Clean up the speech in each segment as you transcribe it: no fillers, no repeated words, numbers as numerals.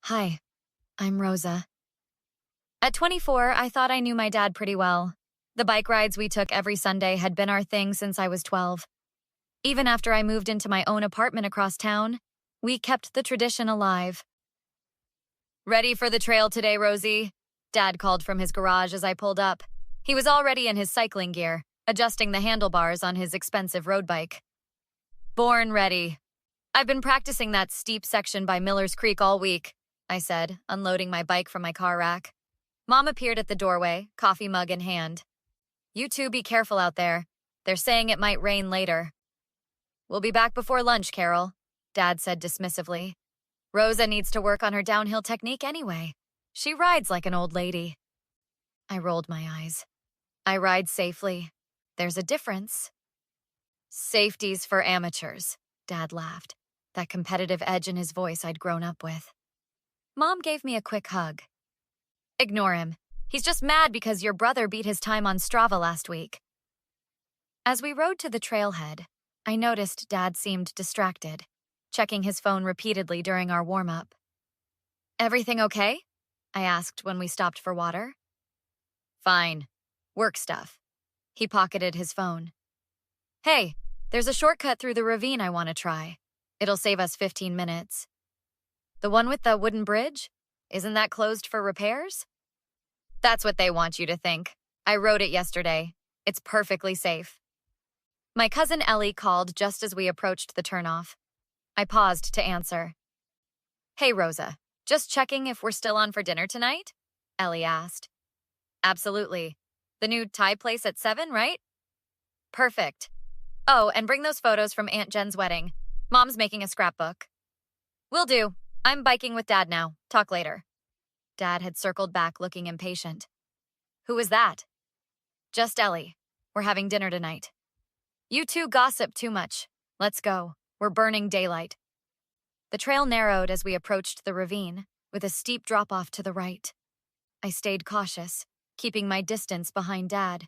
Hi, I'm Rosa. At 24, I thought I knew my dad pretty well. The bike rides we took every Sunday had been our thing since I was 12. Even after I moved into my own apartment across town, we kept the tradition alive. Ready for the trail today, Rosie? Dad called from his garage as I pulled up. He was already in his cycling gear, adjusting the handlebars on his expensive road bike. Born ready. I've been practicing that steep section by Miller's Creek all week, I said, unloading my bike from my car rack. Mom appeared at the doorway, coffee mug in hand. You two be careful out there. They're saying it might rain later. We'll be back before lunch, Carol, Dad said dismissively. Rosa needs to work on her downhill technique anyway. She rides like an old lady. I rolled my eyes. I ride safely. There's a difference. Safety's for amateurs, Dad laughed, that competitive edge in his voice I'd grown up with. Mom gave me a quick hug. Ignore him. He's just mad because your brother beat his time on Strava last week. As we rode to the trailhead, I noticed Dad seemed distracted, checking his phone repeatedly during our warm-up. Everything okay? I asked when we stopped for water. Fine. Work stuff. He pocketed his phone. Hey, there's a shortcut through the ravine I want to try. It'll save us 15 minutes. The one with the wooden bridge? Isn't that closed for repairs? That's what they want you to think. I rode it yesterday. It's perfectly safe. My cousin Ellie called just as we approached the turnoff. I paused to answer. Hey, Rosa, just checking if we're still on for dinner tonight? Ellie asked. Absolutely. The new Thai place at 7, right? Perfect. Oh, and bring those photos from Aunt Jen's wedding. Mom's making a scrapbook. Will do. I'm biking with Dad now. Talk later. Dad had circled back looking impatient. Who was that? Just Ellie. We're having dinner tonight. You two gossip too much. Let's go. We're burning daylight. The trail narrowed as we approached the ravine, with a steep drop-off to the right. I stayed cautious, keeping my distance behind Dad.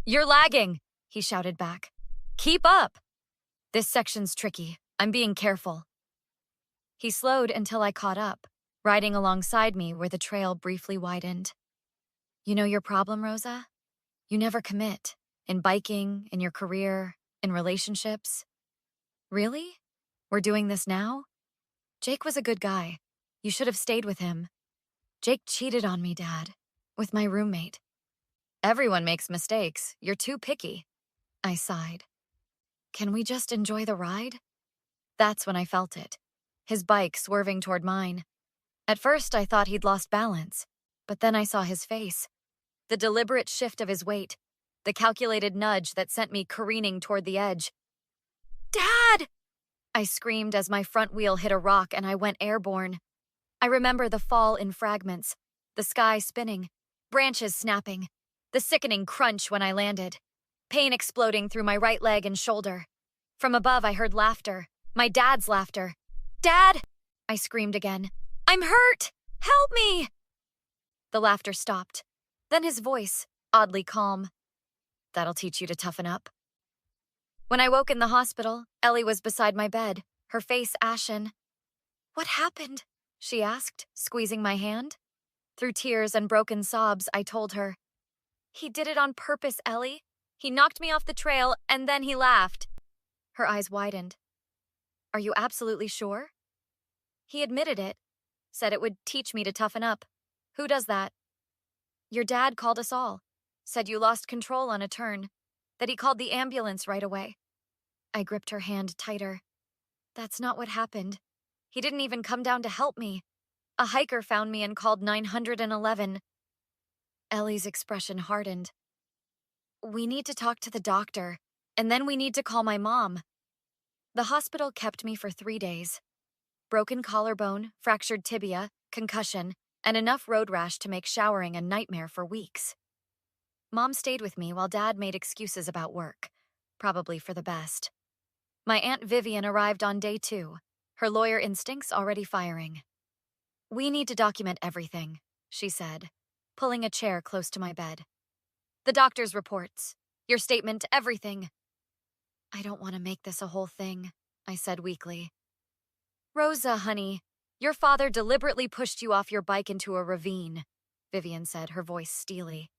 You're lagging, he shouted back. Keep up! This section's tricky. I'm being careful. He slowed until I caught up, riding alongside me where the trail briefly widened. You know your problem, Rosa? You never commit. In biking, in your career, in relationships. Really? We're doing this now? Jake was a good guy. You should have stayed with him. Jake cheated on me, Dad. With my roommate. Everyone makes mistakes. You're too picky. I sighed. Can we just enjoy the ride? That's when I felt it. His bike swerving toward mine. At first, I thought he'd lost balance, but then I saw his face. The deliberate shift of his weight, the calculated nudge that sent me careening toward the edge. Dad! I screamed as my front wheel hit a rock and I went airborne. I remember the fall in fragments, the sky spinning, branches snapping, the sickening crunch when I landed, pain exploding through my right leg and shoulder. From above, I heard laughter, my dad's laughter. Dad! I screamed again. I'm hurt! Help me! The laughter stopped. Then his voice, oddly calm. That'll teach you to toughen up. When I woke in the hospital, Ellie was beside my bed, her face ashen. What happened? She asked, squeezing my hand. Through tears and broken sobs, I told her. He did it on purpose, Ellie. He knocked me off the trail, and then he laughed. Her eyes widened. Are you absolutely sure? He admitted it, said it would teach me to toughen up. Who does that? Your dad called us all, said you lost control on a turn, that he called the ambulance right away. I gripped her hand tighter. That's not what happened. He didn't even come down to help me. A hiker found me and called 911. Ellie's expression hardened. We need to talk to the doctor, and then we need to call my mom. The hospital kept me for 3 days. Broken collarbone, fractured tibia, concussion, and enough road rash to make showering a nightmare for weeks. Mom stayed with me while Dad made excuses about work, probably for the best. My Aunt Vivian arrived on day 2, her lawyer instincts already firing. We need to document everything, she said, pulling a chair close to my bed. The doctor's reports, your statement, everything. I don't want to make this a whole thing, I said weakly. Rosa, honey, Your father deliberately pushed you off your bike into a ravine, Vivian said, her voice steely.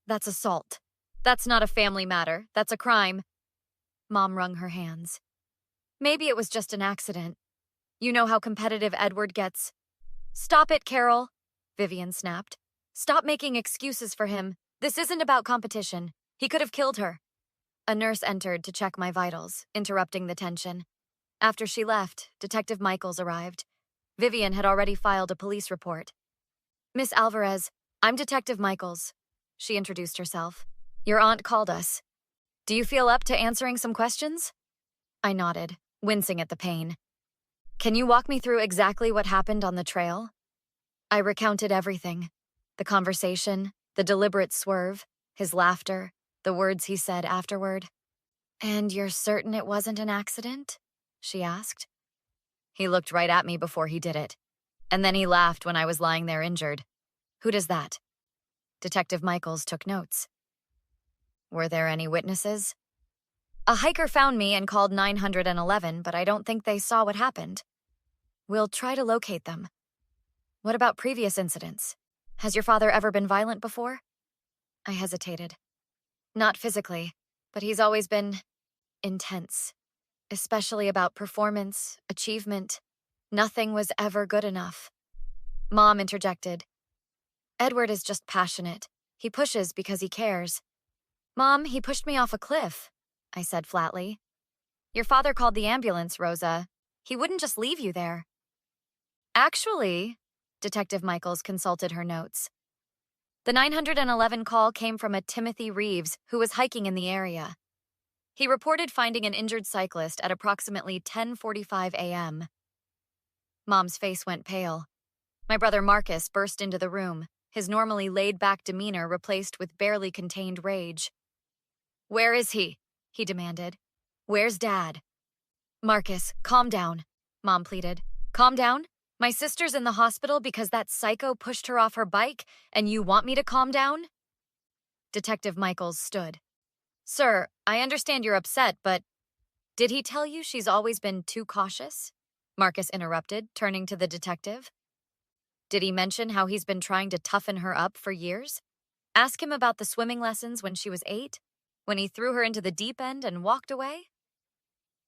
That's assault. That's not a family matter. That's a crime. Mom wrung her hands. Maybe it was just an accident. You know how competitive Edward gets. Stop it, Carol, Vivian snapped. Stop making excuses for him. This isn't about competition. He could have killed her. A nurse entered to check my vitals, interrupting the tension. After she left, Detective Michaels arrived. Vivian had already filed a police report. Miss Alvarez, I'm Detective Michaels. She introduced herself. Your aunt called us. Do you feel up to answering some questions? I nodded, wincing at the pain. Can you walk me through exactly what happened on the trail? I recounted everything. The conversation, the deliberate swerve, his laughter, the words he said afterward. And you're certain it wasn't an accident? She asked. He looked right at me before he did it. And then he laughed when I was lying there injured. Who does that? Detective Michaels took notes. Were there any witnesses? A hiker found me and called 911, but I don't think they saw what happened. We'll try to locate them. What about previous incidents? Has your father ever been violent before? I hesitated. Not physically, but he's always been intense. Especially about performance, achievement. Nothing was ever good enough. Mom interjected. Edward is just passionate. He pushes because he cares. Mom, he pushed me off a cliff, I said flatly. Your father called the ambulance, Rosa. He wouldn't just leave you there. Actually, Detective Michaels consulted her notes. The 911 call came from a Timothy Reeves who was hiking in the area. He reported finding an injured cyclist at approximately 10:45 a.m. Mom's face went pale. My brother Marcus burst into the room, his normally laid-back demeanor replaced with barely contained rage. Where is he? He demanded. Where's Dad? Marcus, calm down, Mom pleaded. Calm down? My sister's in the hospital because that psycho pushed her off her bike, and you want me to calm down? Detective Michaels stood. Sir, I understand you're upset, but did he tell you she's always been too cautious? Marcus interrupted, turning to the detective. Did he mention how he's been trying to toughen her up for years? Ask him about the swimming lessons when she was 8, when he threw her into the deep end and walked away?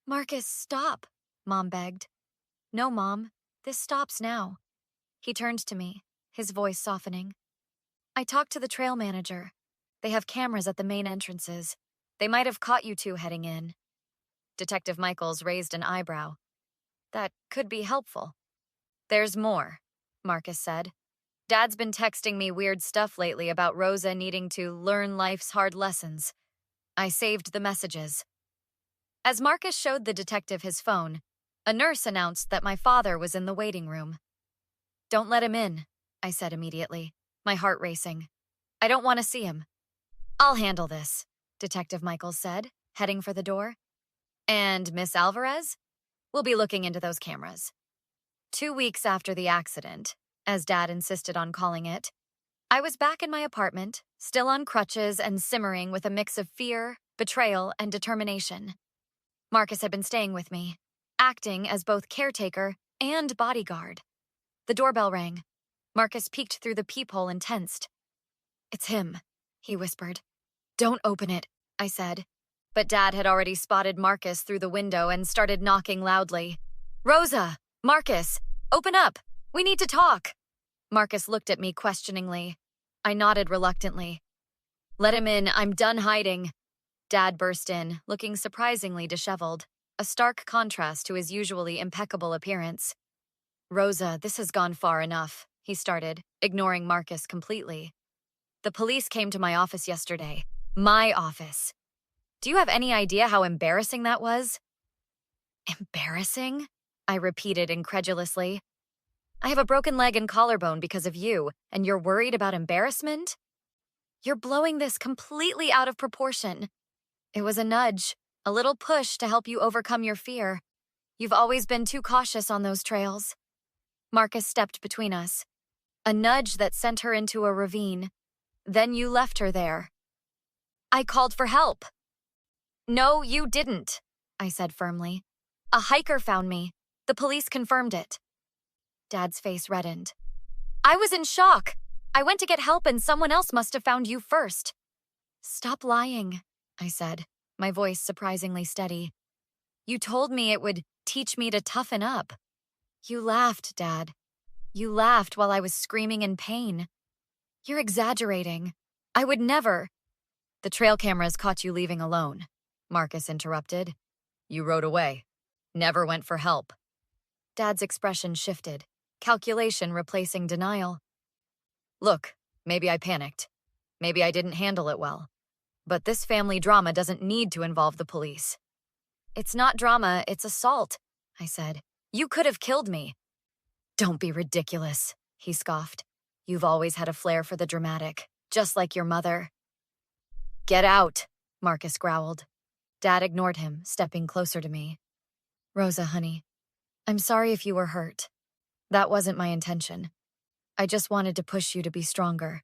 Marcus, stop, Mom begged. No, Mom, this stops now. He turned to me, his voice softening. I talked to the trail manager. They have cameras at the main entrances. They might have caught you two heading in. Detective Michaels raised an eyebrow. That could be helpful. There's more, Marcus said. Dad's been texting me weird stuff lately about Rosa needing to learn life's hard lessons. I saved the messages. As Marcus showed the detective his phone, a nurse announced that my father was in the waiting room. Don't let him in, I said immediately, my heart racing. I don't want to see him. I'll handle this, Detective Michaels said, heading for the door. And Miss Alvarez? We'll be looking into those cameras. 2 weeks after the accident, as Dad insisted on calling it, I was back in my apartment, still on crutches and simmering with a mix of fear, betrayal, and determination. Marcus had been staying with me, acting as both caretaker and bodyguard. The doorbell rang. Marcus peeked through the peephole and tensed. It's him, he whispered. Don't open it, I said. But Dad had already spotted Marcus through the window and started knocking loudly. Rosa! Marcus! Open up! We need to talk! Marcus looked at me questioningly. I nodded reluctantly. Let him in, I'm done hiding. Dad burst in, looking surprisingly disheveled, a stark contrast to his usually impeccable appearance. Rosa, this has gone far enough, he started, ignoring Marcus completely. The police came to my office yesterday. My office. Do you have any idea how embarrassing that was? Embarrassing? I repeated incredulously. I have a broken leg and collarbone because of you, and you're worried about embarrassment? You're blowing this completely out of proportion. It was a nudge, a little push to help you overcome your fear. You've always been too cautious on those trails. Marcus stepped between us. A nudge that sent her into a ravine. Then you left her there. I called for help. No, you didn't, I said firmly. A hiker found me. The police confirmed it. Dad's face reddened. I was in shock. I went to get help and someone else must have found you first. Stop lying, I said, my voice surprisingly steady. You told me it would teach me to toughen up. You laughed, Dad. You laughed while I was screaming in pain. You're exaggerating. I would never. The trail cameras caught you leaving alone, Marcus interrupted. You rode away. Never went for help. Dad's expression shifted, calculation replacing denial. Look, maybe I panicked. Maybe I didn't handle it well. But this family drama doesn't need to involve the police. It's not drama, it's assault, I said. You could have killed me. Don't be ridiculous, he scoffed. You've always had a flair for the dramatic, just like your mother. Get out, Marcus growled. Dad ignored him, stepping closer to me. Rosa, honey, I'm sorry if you were hurt. That wasn't my intention. I just wanted to push you to be stronger.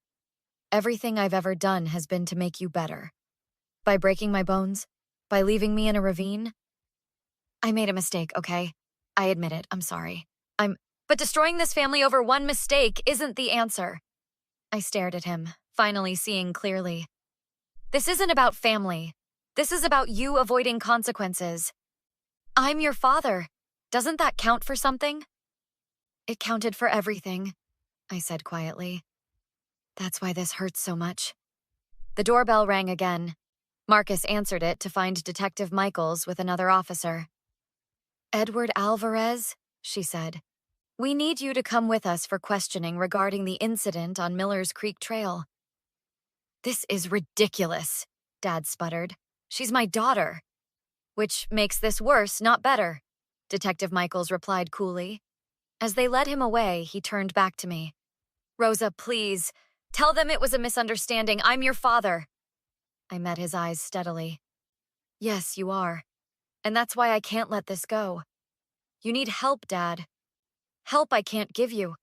Everything I've ever done has been to make you better. By breaking my bones, by leaving me in a ravine. I made a mistake, okay? I admit it, I'm sorry. But destroying this family over one mistake isn't the answer. I stared at him, finally seeing clearly. This isn't about family. This is about you avoiding consequences. I'm your father. Doesn't that count for something? It counted for everything, I said quietly. That's why this hurts so much. The doorbell rang again. Marcus answered it to find Detective Michaels with another officer. Edward Alvarez, she said. We need you to come with us for questioning regarding the incident on Miller's Creek Trail. This is ridiculous, Dad sputtered. She's my daughter. Which makes this worse, not better, Detective Michaels replied coolly. As they led him away, he turned back to me. Rosa, please, tell them it was a misunderstanding. I'm your father. I met his eyes steadily. Yes, you are. And that's why I can't let this go. You need help, Dad. Help I can't give you.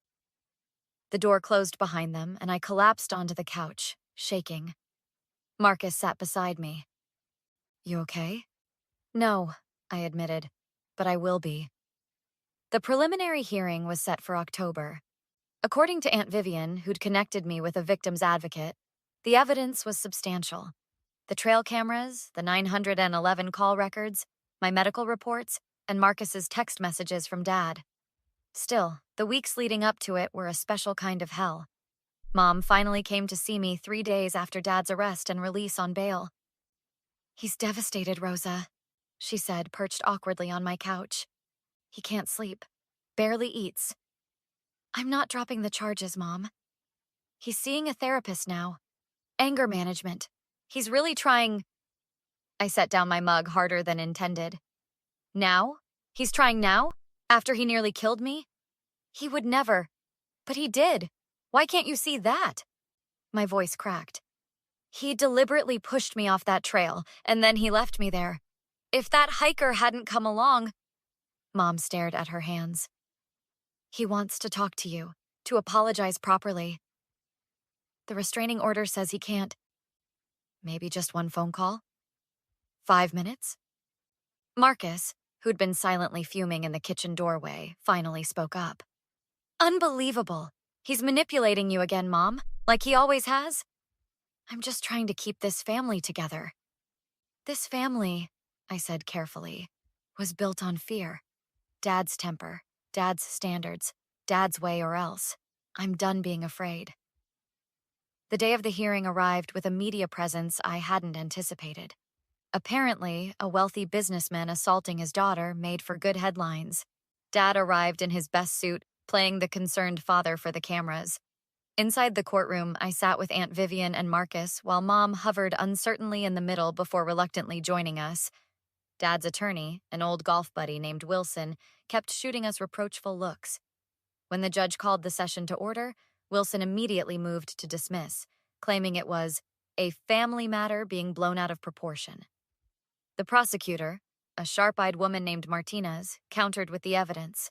The door closed behind them, and I collapsed onto the couch, shaking. Marcus sat beside me. You okay? No, I admitted, but I will be. The preliminary hearing was set for October. According to Aunt Vivian, who'd connected me with a victim's advocate, the evidence was substantial. The trail cameras, the 911 call records, my medical reports, and Marcus's text messages from Dad. Still, the weeks leading up to it were a special kind of hell. Mom finally came to see me 3 days after Dad's arrest and release on bail. He's devastated, Rosa, she said, perched awkwardly on my couch. He can't sleep, barely eats. I'm not dropping the charges, Mom. He's seeing a therapist now. Anger management. He's really trying. I set down my mug harder than intended. Now? He's trying now? After he nearly killed me? He would never. But he did. Why can't you see that? My voice cracked. He deliberately pushed me off that trail, and then he left me there. If that hiker hadn't come along... Mom stared at her hands. He wants to talk to you, to apologize properly. The restraining order says he can't. Maybe just one phone call? 5 minutes? Marcus, who'd been silently fuming in the kitchen doorway, finally spoke up. Unbelievable. He's manipulating you again, Mom, like he always has. I'm just trying to keep this family together. This family, I said carefully, was built on fear. Dad's temper, Dad's standards, Dad's way or else. I'm done being afraid. The day of the hearing arrived with a media presence I hadn't anticipated. Apparently, a wealthy businessman assaulting his daughter made for good headlines. Dad arrived in his best suit, playing the concerned father for the cameras. Inside the courtroom, I sat with Aunt Vivian and Marcus while Mom hovered uncertainly in the middle before reluctantly joining us. Dad's attorney, an old golf buddy named Wilson, kept shooting us reproachful looks. When the judge called the session to order, Wilson immediately moved to dismiss, claiming it was a family matter being blown out of proportion. The prosecutor, a sharp-eyed woman named Martinez, countered with the evidence.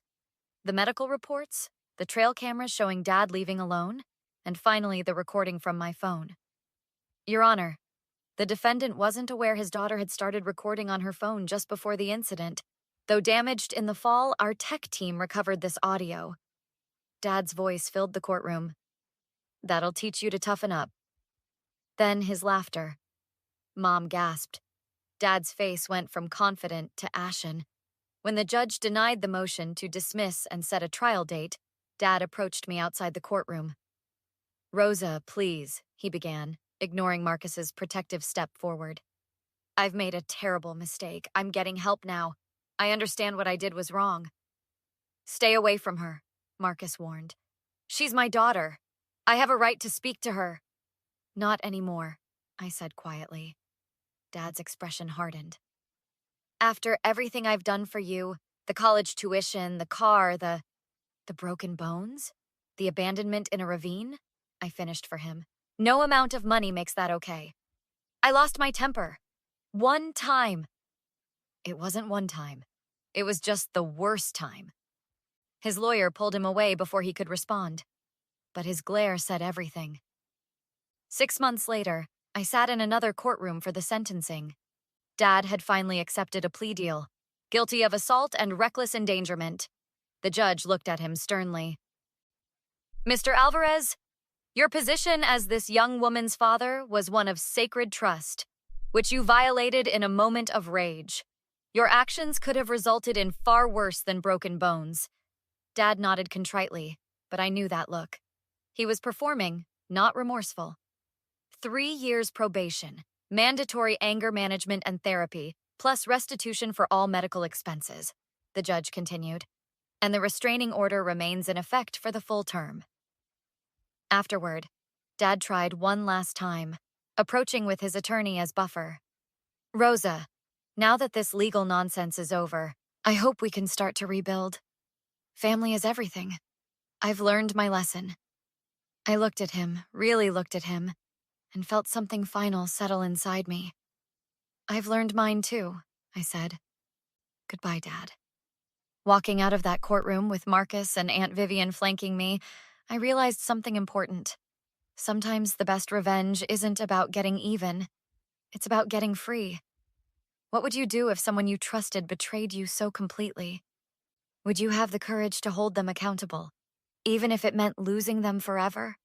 The medical reports, the trail cameras showing Dad leaving alone, and finally the recording from my phone. Your Honor, the defendant wasn't aware his daughter had started recording on her phone just before the incident. Though damaged in the fall, our tech team recovered this audio. Dad's voice filled the courtroom. "That'll teach you to toughen up." Then his laughter. Mom gasped. Dad's face went from confident to ashen. When the judge denied the motion to dismiss and set a trial date, Dad approached me outside the courtroom. "Rosa, please," he began, ignoring Marcus's protective step forward. "I've made a terrible mistake. I'm getting help now. I understand what I did was wrong." "Stay away from her," Marcus warned. "She's my daughter. I have a right to speak to her." "Not anymore," I said quietly. Dad's expression hardened. "After everything I've done for you, the college tuition, the car, the broken bones, the abandonment in a ravine," I finished for him. "No amount of money makes that okay. I lost my temper. One time." It wasn't one time. It was just the worst time. His lawyer pulled him away before he could respond. But his glare said everything. 6 months later, I sat in another courtroom for the sentencing. Dad had finally accepted a plea deal, guilty of assault and reckless endangerment. The judge looked at him sternly. "Mr. Alvarez, your position as this young woman's father was one of sacred trust, which you violated in a moment of rage. Your actions could have resulted in far worse than broken bones." Dad nodded contritely, but I knew that look. He was performing, not remorseful. 3 years probation, mandatory anger management and therapy, plus restitution for all medical expenses, the judge continued. And the restraining order remains in effect for the full term. Afterward, Dad tried one last time, approaching with his attorney as buffer. "Rosa, now that this legal nonsense is over, I hope we can start to rebuild. Family is everything. I've learned my lesson." I looked at him, really looked at him, and felt something final settle inside me. "I've learned mine too," I said. "Goodbye, Dad." Walking out of that courtroom with Marcus and Aunt Vivian flanking me, I realized something important. Sometimes the best revenge isn't about getting even. It's about getting free. What would you do if someone you trusted betrayed you so completely? Would you have the courage to hold them accountable, even if it meant losing them forever?